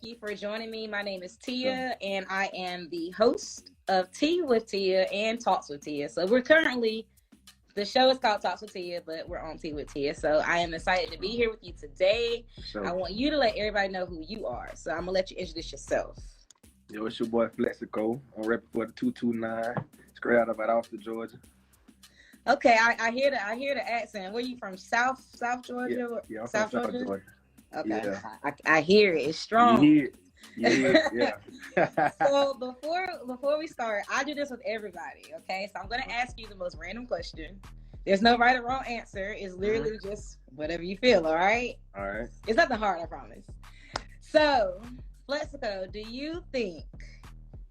you for joining me. My name is Tia, and I am the host of Tea with Tia and Talks with Tia. So the show is called Talks with Tia, but we're on Tea with Tia. So I am excited to be here with you today. I want you to let everybody know who you are. So I'm going to let you introduce yourself. Yo, it's your boy Flexico. I'm repping for the 229, straight out of Austin, Georgia. Okay, I hear the accent. Where you from? South Georgia? Yeah, I'm South from Georgia? Georgia. Okay, yeah. I hear it. It's strong. You hear it? Yeah. So before we start, I do this with everybody. Okay, so I'm gonna ask you the most random question. There's no right or wrong answer. It's literally just whatever you feel. All right. All right. It's nothing hard, I promise. So, Flexico, do you think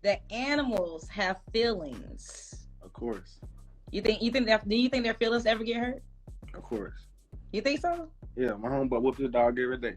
that animals have feelings? Of course. Do you think their feelings ever get hurt? Of course. You think so? Yeah, my homeboy whooped his dog every day.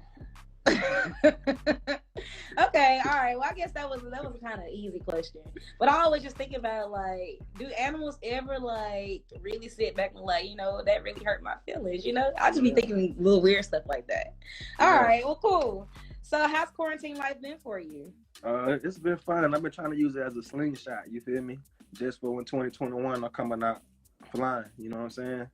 Okay, all right. Well, I guess that was a kind of easy question. But I always just think about, like, do animals ever, like, really sit back and, like, that really hurt my feelings, I just be thinking little weird stuff like that. All right, well, cool. So how's quarantine life been for you? It's been fun. I've been trying to use it as a slingshot, you feel me? Just for when 2021 are coming out flying, you know what I'm saying?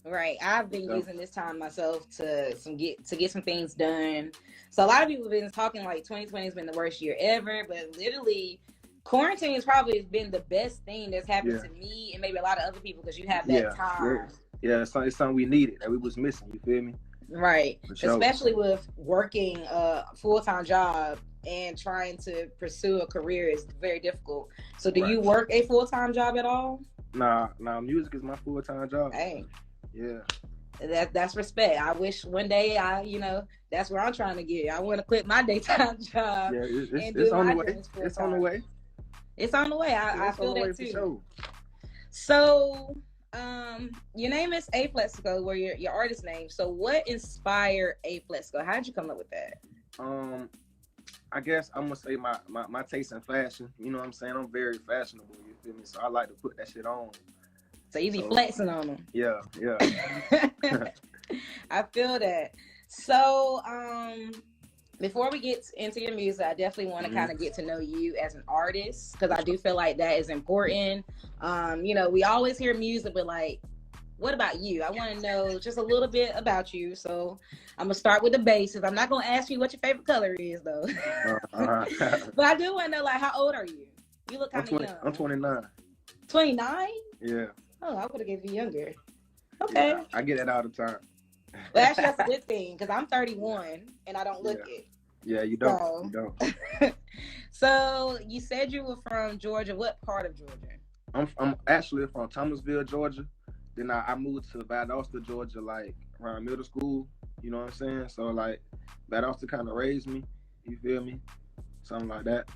Right. I've been using this time myself to get some things done. So a lot of people have been talking like 2020 has been the worst year ever, but literally quarantine has probably been the best thing that's happened to me and maybe a lot of other people because you have that time. Yeah, it's something we needed that we was missing, you feel me? Right. Sure. Especially with working a full-time job and trying to pursue a career is very difficult. So do you work a full-time job at all? Nah, music is my full-time job. Hey. Yeah. That's respect. I wish one day that's where I'm trying to get. I want to quit my daytime job. Yeah, it's on the way. It's on the way. It's on the way. I feel that too. Sure. So, your name is A Flexico, where your artist name. So, what inspired A Flexico? How did you come up with that? I guess I'm gonna say my taste in fashion. You know what I'm saying? I'm very fashionable. You feel me? So I like to put that shit on. So you be flexing on them. Yeah. I feel that. So, before we get into your music, I definitely want to kind of get to know you as an artist because I do feel like that is important. We always hear music, but like, what about you? I want to know just a little bit about you. So I'm gonna start with the basics. I'm not gonna ask you what your favorite color is, though. But I do want to know, like, how old are you? You look kind of young. I'm 29. 29? Yeah. Oh, I would have given you younger. Okay. Yeah, I get that all the time. Well, actually, that's a good thing because I'm 31 and I don't look it. Yeah, you don't. You don't. So you said you were from Georgia. What part of Georgia? I'm actually from Thomasville, Georgia. Then I moved to Valdosta, Georgia, like around middle school. You know what I'm saying? So like Valdosta kind of raised me. You feel me? Something like that.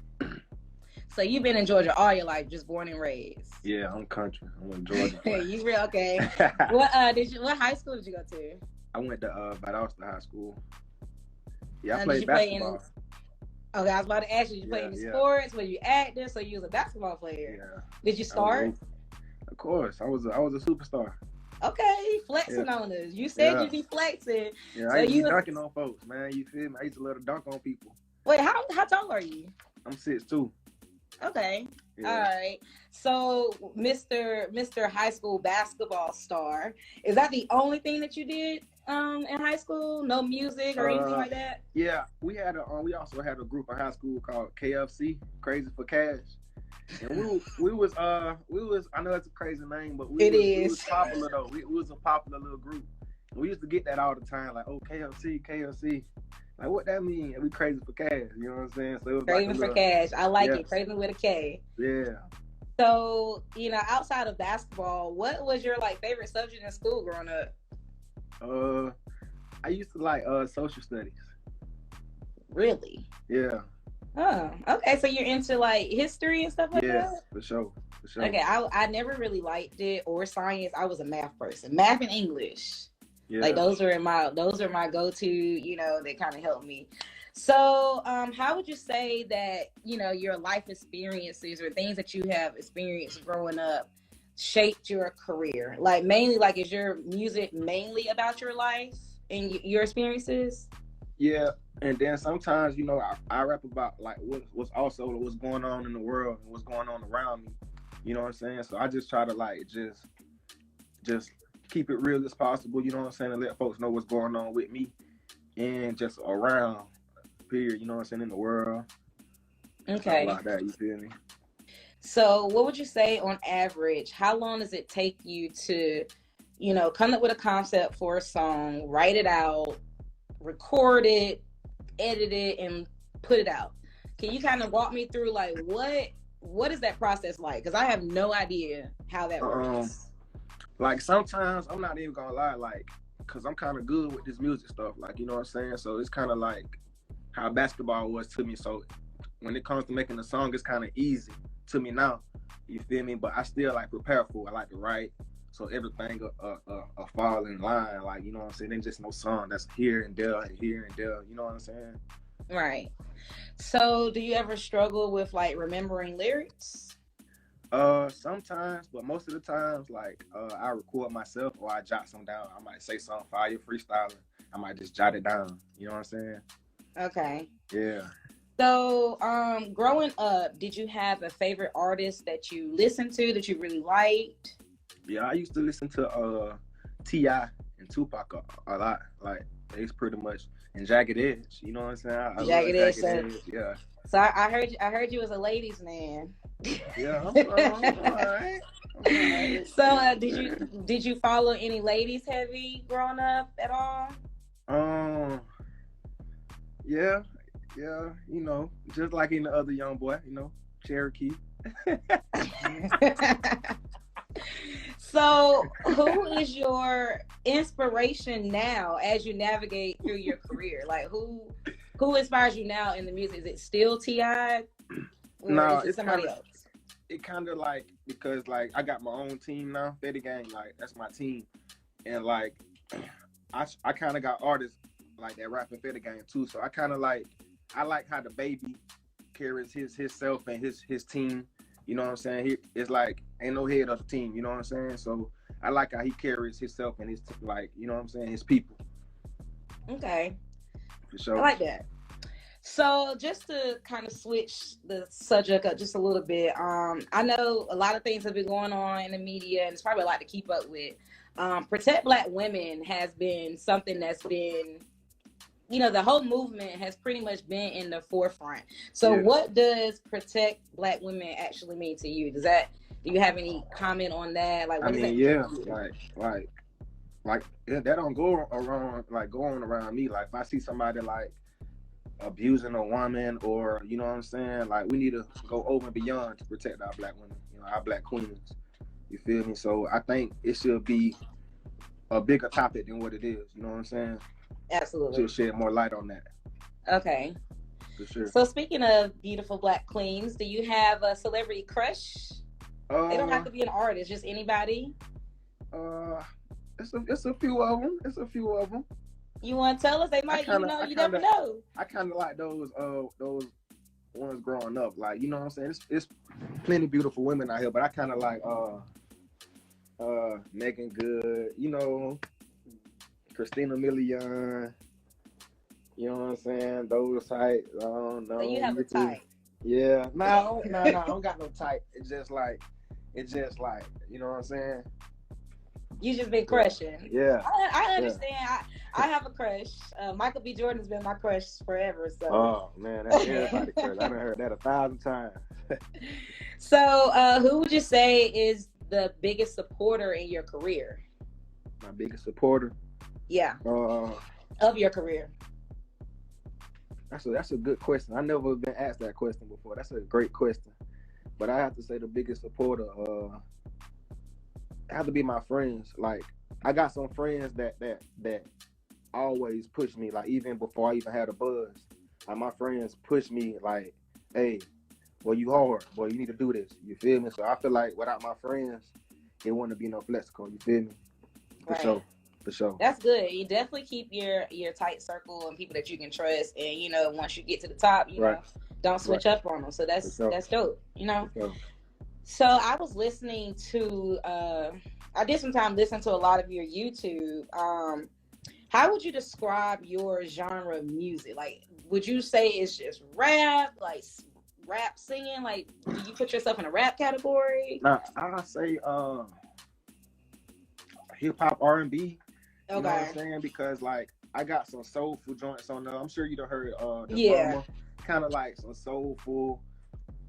So you've been in Georgia all your life, just born and raised. Yeah, I'm country. I'm in Georgia. You real okay? What high school did you go to? I went to Valdosta High School. Yeah, I played basketball. Okay, I was about to ask you. Did you play any sports? Were you active? So you was a basketball player. Yeah. Did you start? Of course, I was a superstar. Okay, flexing on us. You said you'd be flexing. Yeah, so I used to be dunking on folks, man. You feel me? I used to let her dunk on people. Wait, how tall are you? I'm 6'2". Okay. Yeah. All right. So, Mr. High School basketball star, is that the only thing that you did in high school? No music or anything like that? Yeah, we also had a group in high school called KFC, Crazy for Cash. And we was I know it's a crazy name, but we was popular though. We was a popular little group. We used to get that all the time, like, oh, KFC. Like, what that mean? We crazy for cash, you know what I'm saying? So it was crazy for cash. I like it. Crazy with a K. Yeah. So, outside of basketball, what was your favorite subject in school growing up? I used to like social studies. Really? Yeah. Oh, okay. So you're into history and stuff like that? Yeah, for sure. Okay, I never really liked it or science. I was a math person. Math and English. Yeah. Those are my go-to, they kind of help me. So, how would you say that, your life experiences or things that you have experienced growing up shaped your career? Mainly, is your music mainly about your life and your experiences? Yeah, and then sometimes, you know, I rap about like what's going on in the world and what's going on around me. You know what I'm saying? So I just try to like just keep it real as possible. You know what I'm saying? And let folks know what's going on with me and just around. Period. You know what I'm saying? In the world. Okay. Like that. You feel me? So, what would you say on average? How long does it take you to, you know, come up with a concept for a song, write it out, record it, edit it, and put it out? Can you kind of walk me through like what is that process like? Because I have no idea how that works. Like sometimes I'm not even gonna lie, like, cause I'm kind of good with this music stuff, like, you know what I'm saying. So it's kind of like how basketball was to me. So when it comes to making a song, it's kind of easy to me now. You feel me? But I still like prepare for it. I like to write, so everything fall in line. Like, you know what I'm saying? Then just no song that's here and there and here and there. You know what I'm saying? Right. So do you ever struggle with like remembering lyrics? Sometimes, but most of the times, like, I record myself or I jot some down. I might say something fire freestyling. I might just jot it down. You know what I'm saying? Okay. Yeah. So, growing up, did you have a favorite artist that you listened to that you really liked? Yeah, I used to listen to T.I. and Tupac a lot. Like, it's pretty much, and Jagged Edge. You know what I'm saying? I Jagged love Edge. Jagged Edge. Yeah. So I heard you was a ladies' man. Yeah, I'm all right. So, did you follow any ladies heavy growing up at all? Yeah, you know, just like any other young boy, you know, Cherokee. So, who is your inspiration now as you navigate through your career? Like, who inspires you now in the music? Is it still T.I.? No, is it somebody else? It kind of like, because like I got my own team now, Fetty Gang, like that's my team, and like I kind of got artists like that rapping Fetty Gang too. So I kind of like, I like how the baby carries himself and his team. You know what I'm saying? It's like ain't no head of the team. You know what I'm saying? So I like how he carries himself and his like, you know what I'm saying, his people. Okay, for sure. I like that. So just to kind of switch the subject up just a little bit, I know a lot of things have been going on in the media, and it's probably a lot to keep up with. Protect Black women has been something that's been, you know, the whole movement has pretty much been in the forefront. So what does Protect Black women actually mean to you? Do you have any comment on that? Like, what like that don't go on around me. Like if I see somebody like abusing a woman, or you know what I'm saying, like we need to go over and beyond to protect our Black women, you know, our Black queens. You feel me? So I think it should be a bigger topic than what it is. You know what I'm saying? Absolutely. To shed more light on that. Okay. For sure. So speaking of beautiful Black queens, do you have a celebrity crush? They don't have to be an artist, just anybody. It's a few of them. You want to tell us? They might, you never know. I kind of like those ones growing up. Like, you know what I'm saying? It's plenty beautiful women out here, but I kind of like Megan Good, you know, Christina Milian. You know what I'm saying? Those types. I don't know. So you have a type. Yeah. No, I don't got no type. It's just like, you know what I'm saying? You just been crushing. Yeah. I understand. Yeah. I have a crush. Michael B. Jordan's been my crush forever. So. Oh man, that's everybody's crush. I done heard that 1,000 times. So, who would you say is the biggest supporter in your career? My biggest supporter? Yeah. Of your career. That's a good question. I never been asked that question before. That's a great question. But I have to say the biggest supporter have to be my friends. Like I got some friends that always push me, like even before I even had a buzz. Like my friends push me like, hey, boy, you hard, boy, you need to do this. You feel me? So I feel like without my friends, it wouldn't be no Flexico. You feel me? For sure. That's good. You definitely keep your tight circle and people that you can trust. And you know, once you get to the top, you know, don't switch up on them. So that's dope. You know. So I was listening to. I did some time listening to a lot of your YouTube. How would you describe your genre of music? Like, would you say it's just rap, like rap singing? Like, do you put yourself in a rap category? Nah, I say hip hop R&B. You know what I'm saying? Because like I got some soulful joints on there. I'm sure you done heard the Burma, kind of like some soulful.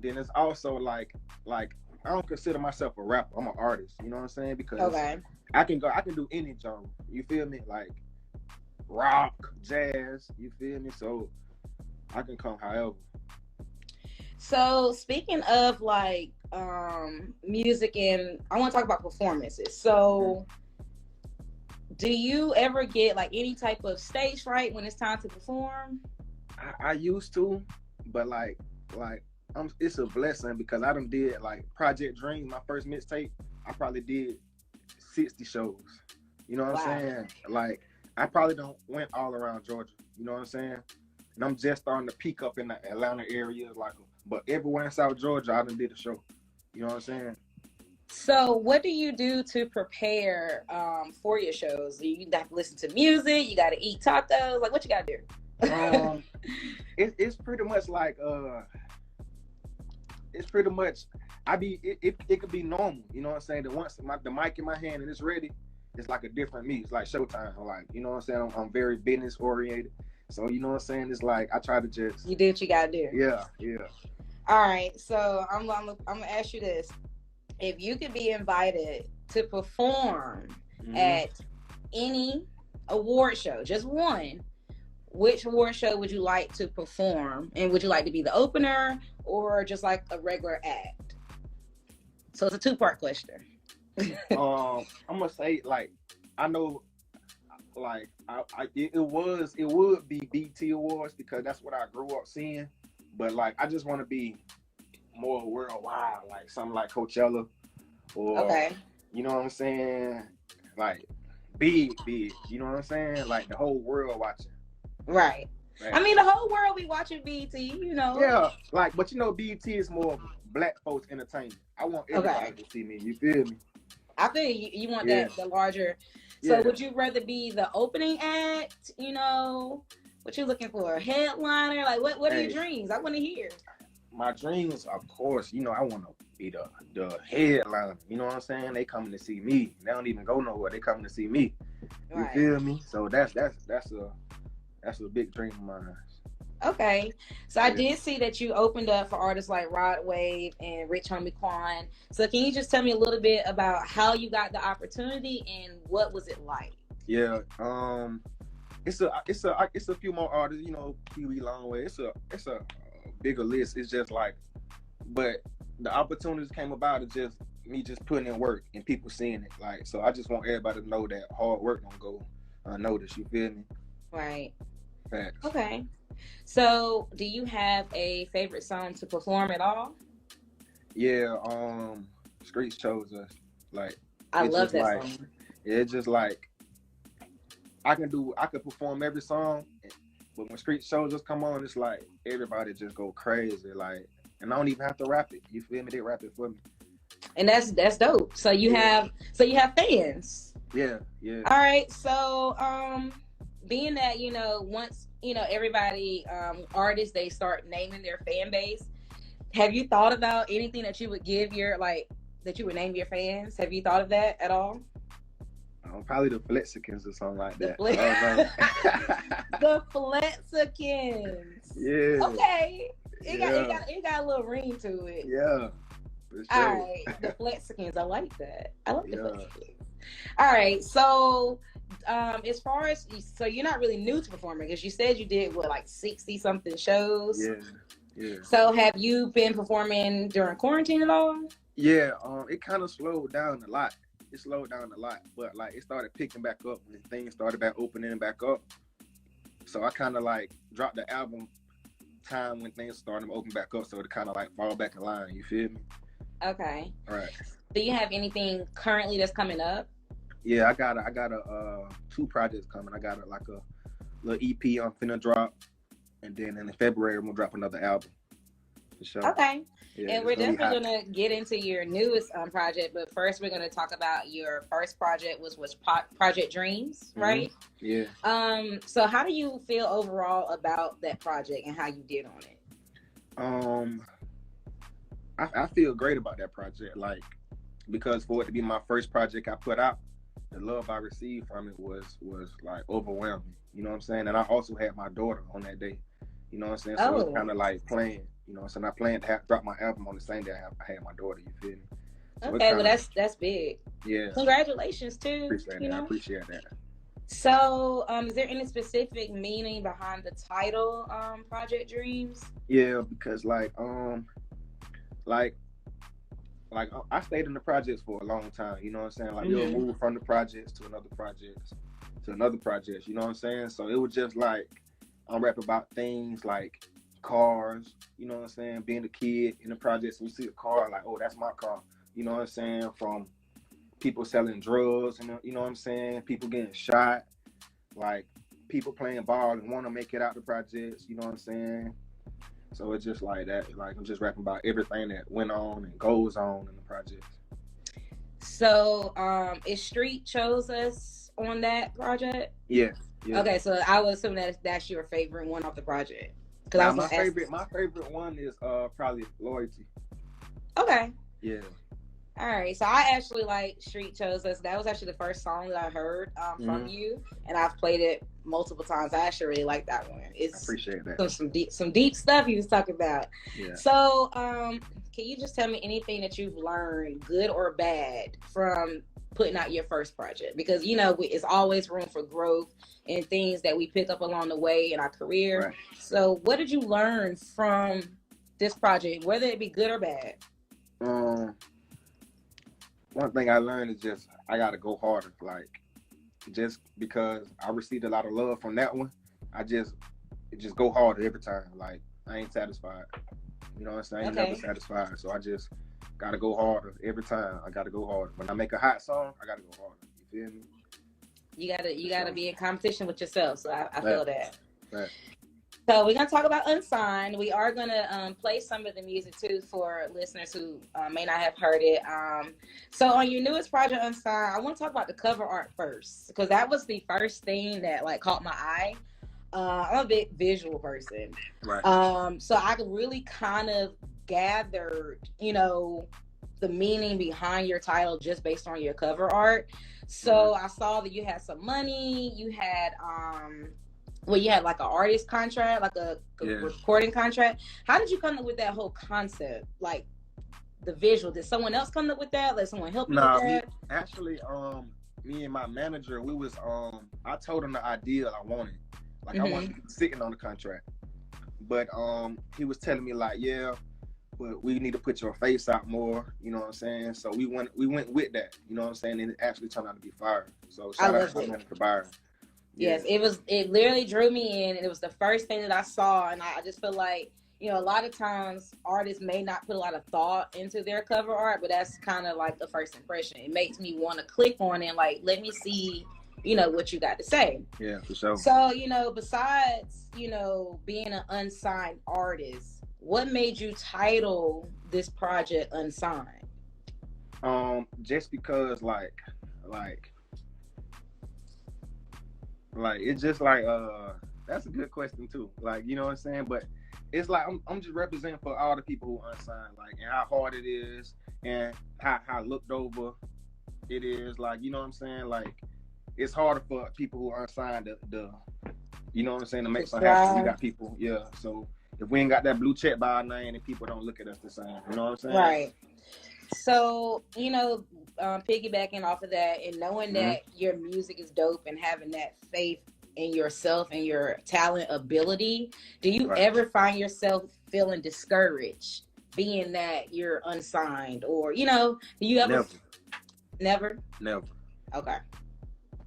Then it's also like I don't consider myself a rapper. I'm an artist. You know what I'm saying? Because I can do any genre. You feel me? Like rock, jazz. You feel me? So I can come however. So speaking of like music, and I want to talk about performances. So do you ever get like any type of stage fright when it's time to perform? I used to, but like it's a blessing because I done did like Project Dream, my first mixtape. I probably did 60 shows. You know what I'm saying? Like I probably don't went all around Georgia. You know what I'm saying? And I'm just starting to peak up in the Atlanta area, like, but everywhere in South Georgia, I done did a show. You know what I'm saying? So what do you do to prepare for your shows? You got to listen to music. You got to eat tacos. Like, what you got to do? It's pretty much like it's pretty much it could be normal. You know what I'm saying? That once the mic in my hand and it's ready, it's like a different me. It's like showtime. Like, you know what I'm saying? I'm very business oriented. So you know what I'm saying? It's like I try to just you do what you gotta do. Yeah. All right. So I'm gonna ask you this: if you could be invited to perform at any award show, just one, which award show would you like to perform? And would you like to be the opener or just like a regular act? So it's a 2-part question. I'm gonna say like I know like it would be BT Awards because that's what I grew up seeing, but like I just want to be more worldwide, like something like Coachella or you know what I'm saying, like big, you know what I'm saying, like the whole world watching. Right. I mean, the whole world be watching BET, you know. Yeah, like, but you know, BET is more black folks entertainment. I want everybody to see me. You feel me? I feel you want that the larger. So would you rather be the opening act? You know, what you looking for? A headliner? Like, what are your dreams? I want to hear. My dreams, of course, you know, I want to be the headliner. You know what I'm saying? They coming to see me. They don't even go nowhere. They coming to see me. You feel me? So that's a big dream of mine. Okay, so I did see that you opened up for artists like Rod Wave and Rich Homie Quan. So can you just tell me a little bit about how you got the opportunity and what was it like? Yeah, it's a few more artists, you know, Pee-wee Longway. It's a bigger list. It's just like, but the opportunities came about of just me just putting in work and people seeing it. Like, so I just want everybody to know that hard work don't go unnoticed. You feel me? Right. Facts. Okay. So, do you have a favorite song to perform at all? Yeah, Streets Chose Us. Like, I love that song. It's just like I could perform every song, but when Streets Chose Us come on, it's like everybody just go crazy. Like, and I don't even have to rap it. You feel me? They rap it for me. And that's dope. So you have fans. Yeah. All right. So being that, you know, once, you know, everybody, artists, they start naming their fan base. Have you thought about anything that you would give your, like, that you would name your fans? Have you thought of that at all? Probably the Flexicans or something like that. The Flexicans. Yeah. Okay. It got a little ring to it. Yeah. Sure. All right. The Flexicans. I like that. I like the Flexicans. All right. So as far as, so you're not really new to performing because you said you did like 60 something shows. Yeah. So have you been performing during quarantine at all? Yeah, it kind of slowed down a lot. But like it started picking back up when things started back opening back up. So I kind of like dropped the album time when things started to open back up, so it kind of like fall back in line. You feel me? Okay. All right. Do you have anything currently that's coming up? Yeah, I got a 2 projects coming. I got a little EP I'm finna drop, and then in February I'm gonna drop another album. for sure. Okay. Yeah, And we're definitely gonna get into your newest project, but first we're gonna talk about your first project, was Project Dreams, right? Yeah. So how do you feel overall about that project and how you did on it? I feel great about that project, like, because for it to be my first project I put out, the love I received from it was like overwhelming. You know what I'm saying? And I also had my daughter on that day. You know what I'm saying? So it was kind of like playing. You know, so I planned to drop my album on the same day I had my daughter. You feel me? So okay, well that's big. Yeah. Congratulations too. Appreciate that. I appreciate that. So, is there any specific meaning behind the title, Project Dreams? Yeah, because like I stayed in the projects for a long time. You know what I'm saying? Like you'll move from the projects to another project to another project. You know what I'm saying? So it was just like I'm rapping about things like cars. You know what I'm saying? Being a kid in the projects, and you see a car, like, oh, that's my car. You know what I'm saying? From people selling drugs, and you know what I'm saying? People getting shot, like people playing ball and want to make it out the projects. You know what I'm saying? So it's just like that. Like I'm just rapping about everything that went on and goes on in the projects. So, is Street Chose Us on that project? Yeah. Okay, so I would assume that's your favorite one off the project. Because my favorite one is probably Loyalty. Okay. Yeah. All right, so I actually like Street Chose Us. That was actually the first song that I heard from you, and I've played it multiple times. I actually really like that one. I appreciate that. Some deep stuff you was talking about. Yeah. So, can you just tell me anything that you've learned, good or bad, from putting out your first project? Because you know it's always room for growth and things that we pick up along the way in our career. Right. So, what did you learn from this project, whether it be good or bad? One thing I learned is just I gotta go harder. Like just because I received a lot of love from that one, I just go harder every time. Like I ain't satisfied. You know what I'm saying? I ain't never satisfied. So I just gotta go harder every time. I gotta go harder. When I make a hot song, I gotta go harder. You feel me? You gotta be in competition with yourself. So I feel that. Right. So we're gonna talk about Unsigned. We are gonna play some of the music too for listeners who may not have heard it. So on your newest project, Unsigned, I want to talk about the cover art first because that was the first thing that like caught my eye. I'm a big visual person, right? So I could really kind of gather, you know, the meaning behind your title just based on your cover art. So I saw that you had some money. You had well, you had like an artist contract, like a recording contract. How did you come up with that whole concept? Like the visual, did someone else come up with that? Let someone help you with that? Actually, me and my manager, we was I told him the idea I wanted. Like I wanted to be sitting on the contract. But he was telling me like, yeah, but we need to put your face out more, you know what I'm saying? So we went with that, you know what I'm saying? And it actually turned out to be fire. So shout out to my manager Byron. Yes, it literally drew me in, and it was the first thing that I saw, and I just feel like, you know, a lot of times artists may not put a lot of thought into their cover art, but that's kind of like the first impression. It makes me want to click on it and like, let me see, you know, what you got to say. Yeah, for sure. So, you know, besides, you know, being an unsigned artist, what made you title this project Unsigned? Just because like it's just like that's a good question too. Like, you know what I'm saying? But it's like I'm just representing for all the people who unsigned, like, and how hard it is and how looked over it is. Like, you know what I'm saying? Like it's harder for people who aren't signed to you know what I'm saying, to make something happen. We got people, so if we ain't got that blue check by our name, and people don't look at us the same, you know what I'm saying? Right. So, you know, piggybacking off of that and knowing that your music is dope and having that faith in yourself and your talent ability, do you ever find yourself feeling discouraged being that you're unsigned, or, you know, do you ever? Never. Okay.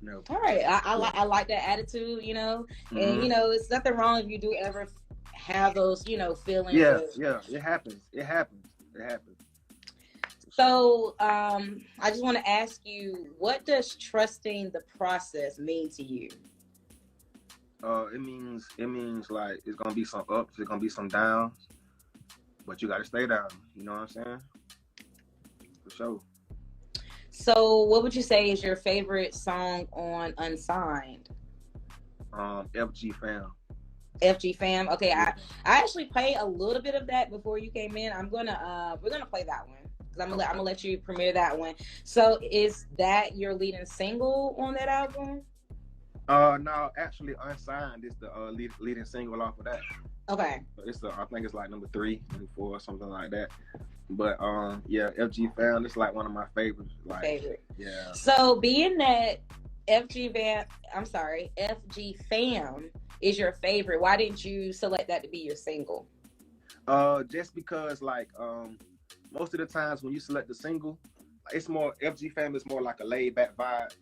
No. All right. I like that attitude, you know, and you know, it's nothing wrong if you do ever have those, you know, feelings. Yeah, it happens. So, I just want to ask you, what does trusting the process mean to you? It means like it's gonna be some ups, it's gonna be some downs, But you gotta stay down. You know what I'm saying? For sure. So, what would you say is your favorite song on Unsigned? FG Fam. FG Fam. Okay, Yeah. I actually played a little bit of that before you came in. We're gonna play that one because I'm gonna let you premiere that one. So, is that your leading single on that album? No, actually, Unsigned is the leading single off of that. Okay. So I think it's like number 3, number 4, something like that. But yeah, FG Fam is like one of my favorites. Favorite. Yeah. So being that FG Fam is your favorite, why didn't you select that to be your single? Just because most of the times when you select the single, it's more FG Fam is more like a laid back vibe.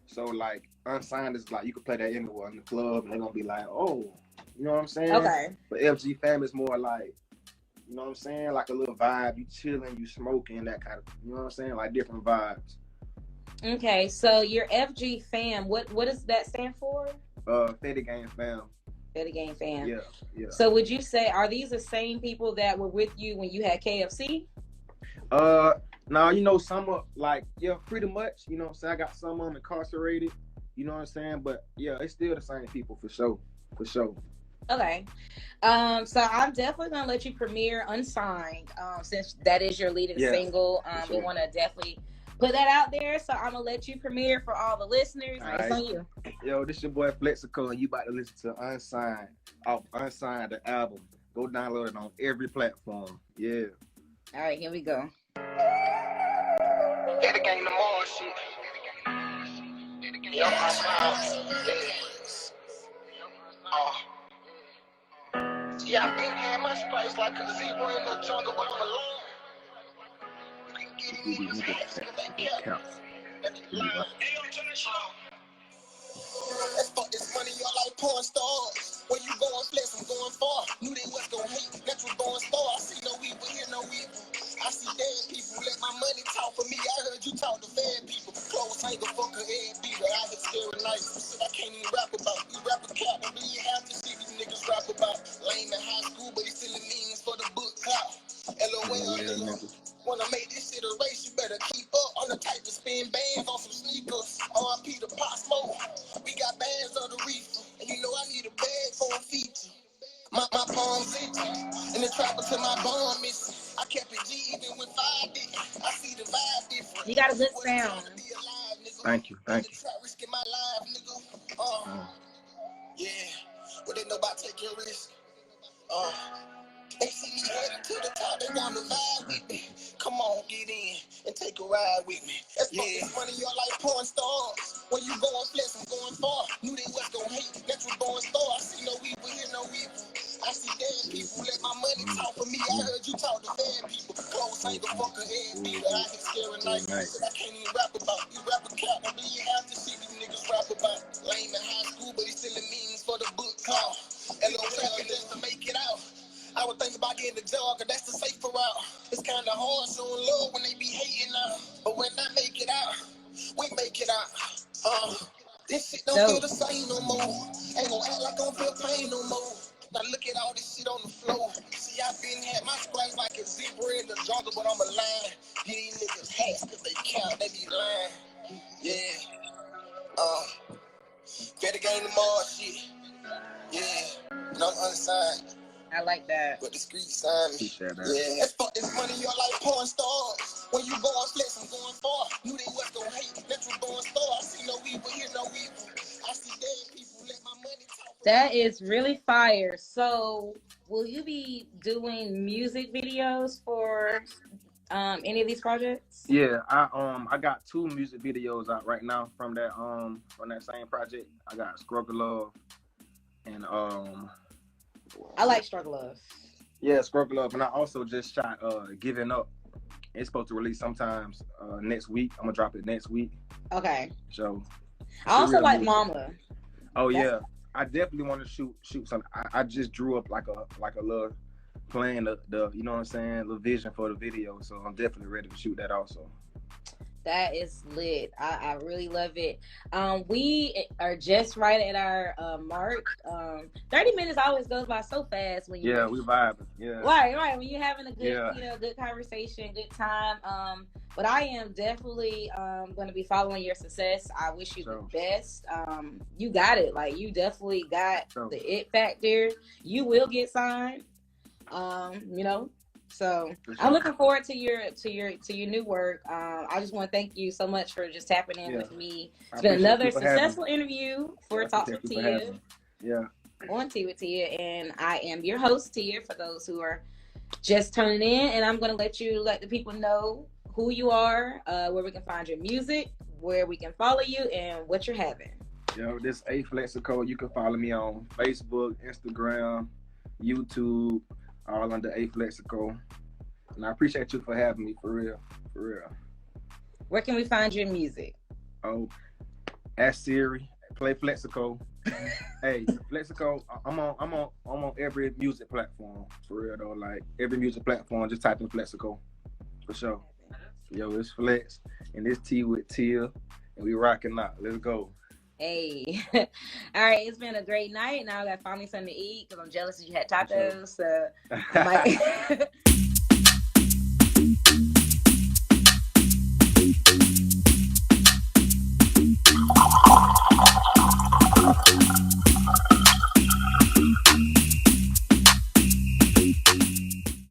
So like Unsigned is like you can play that anywhere in the club and they're gonna be like, oh, you know what I'm saying? Okay. But FG Fam is more like, you know what I'm saying? Like a little vibe, you chilling, you smoking, that kind of, you know what I'm saying? Like different vibes. Okay, so your FG Fam, what does that stand for? Fetty Gang Fam. Fetty Gang Fam. Yeah. So would you say, are these the same people that were with you when you had KFC? Now, you know, some of, like, yeah, pretty much, you know what I'm saying? I got some of them incarcerated, you know what I'm saying? But yeah, it's still the same people for sure. Okay. So I'm definitely gonna let you premiere Unsigned, since that is your leading single. Sure. We want to definitely put that out there. So I'm gonna let you premiere for all the listeners. It's on you. Yo, this your boy Flexico, and you about to listen to Unsigned off Unsigned, the album. Go download it on every platform. Yeah. All right, here we go. Get the game tomorrow, shit. Yo, yeah, I've been had my spice like a zebra in the jungle, but I'm alone. You can get these niggas let's fuck this money, y'all like porn stars. Where you going flex, I'm going far. Knew they was gon' hate, natural born star. I see no evil, hear no evil. I see dead people, let my money talk for me. I heard you talk to fed people. Close ain't a fucking head beater. I hit scary nights. Shit I can't even rap about. You rap a cat, but you have to see these niggas rap about. Lame in high school, but he still means for the book clout. LOL, nigga. When I make this shit a race, you better keep up. I'm the type to spin bands on some sneakers. RIP to Pop Smoke. We got bands of the reefer. And you know I need a bag for a feature. My palms itchy. And the trapper to my bum missing. I kept it G even with 5 dick. I see the vibe different. You got a good sound. Thank you. Risking my life, nigga. Yeah. But they know about taking risk. They see me headed to the top, they want to vibe with me. Come on, get in and take a ride with me. Let's fuck this money, y'all like porn stars. When you going flex, I'm going far. Knew they was gon' hate, natural born star. I see no evil, hear no evil. I see dead people, let my money talk for me. I heard you talk to bad people. Close ain't a fucking head beater. I hit scary nights. Shit I can't even rap about. You rap a cat, I believe you have to see these niggas rap about. Lame in high school, but he still means for the book call. LOL, just to make it out. I would think about getting the job, cause that's the safer route. It's kinda hard showing love when they be hating out. But when I make it out, we make it out. This shit don't feel the same no more. Ain't gon' act like I don't feel pain no more. Now look at all this shit on the floor. See, I been had my splash like a zebra in the jungle, but I'm a lion. These niggas hats cause they count, they be lying. Yeah. Better game tomorrow, shit. Yeah. And I'm unsigned. I like that. But the street sign me. Yeah. Let's fuck this money, y'all like porn stars. When you going flex, I'm going far. Knew they was gon' hate, natural born star. I see no evil, hear no evil. I see dead people, let my money talk. That is really fire. So, will you be doing music videos for any of these projects? Yeah, I got 2 music videos out right now from that same project. I got Struggle Love and I like Struggle Love. Yeah, Struggle Love, and I also just shot Giving Up. It's supposed to release sometimes next week. I'm gonna drop it next week. Okay. So I also like Mama. Oh yeah, I definitely want to shoot something. I just drew up like a little plan, the you know what I'm saying, little vision for the video. So I'm definitely ready to shoot that also. That is lit. I really love it. We are just right at our mark. 30 minutes always goes by so fast when you we vibing. Yeah. Right. When you're having a good, good conversation, good time. But I am definitely going to be following your success. I wish you the best. You got it. Like, you definitely got the it factor. You will get signed. So I'm looking forward to your new work. I just want to thank you so much for just tapping in with me. It's been another successful interview for Talks with Tia. Yeah. On Tea with Tia, and I am your host, Tia, for those who are just tuning in. And I'm going to let the people know who you are, where we can find your music, where we can follow you, and what you're having. Yo, this is A Flexico. You can follow me on Facebook, Instagram, YouTube, all under A Flexico. And I appreciate you for having me, for real. Where can we find your music? Oh, ask Siri, play Flexico. Hey, Flexico, I'm on every music platform, for real though. Like, every music platform, just type in Flexico, for sure. Yo, it's Flex, and it's T with Tia, and we rocking out. Let's go. Hey. All right, it's been a great night. Now I got to find me something to eat because I'm jealous that you had tacos. So I might...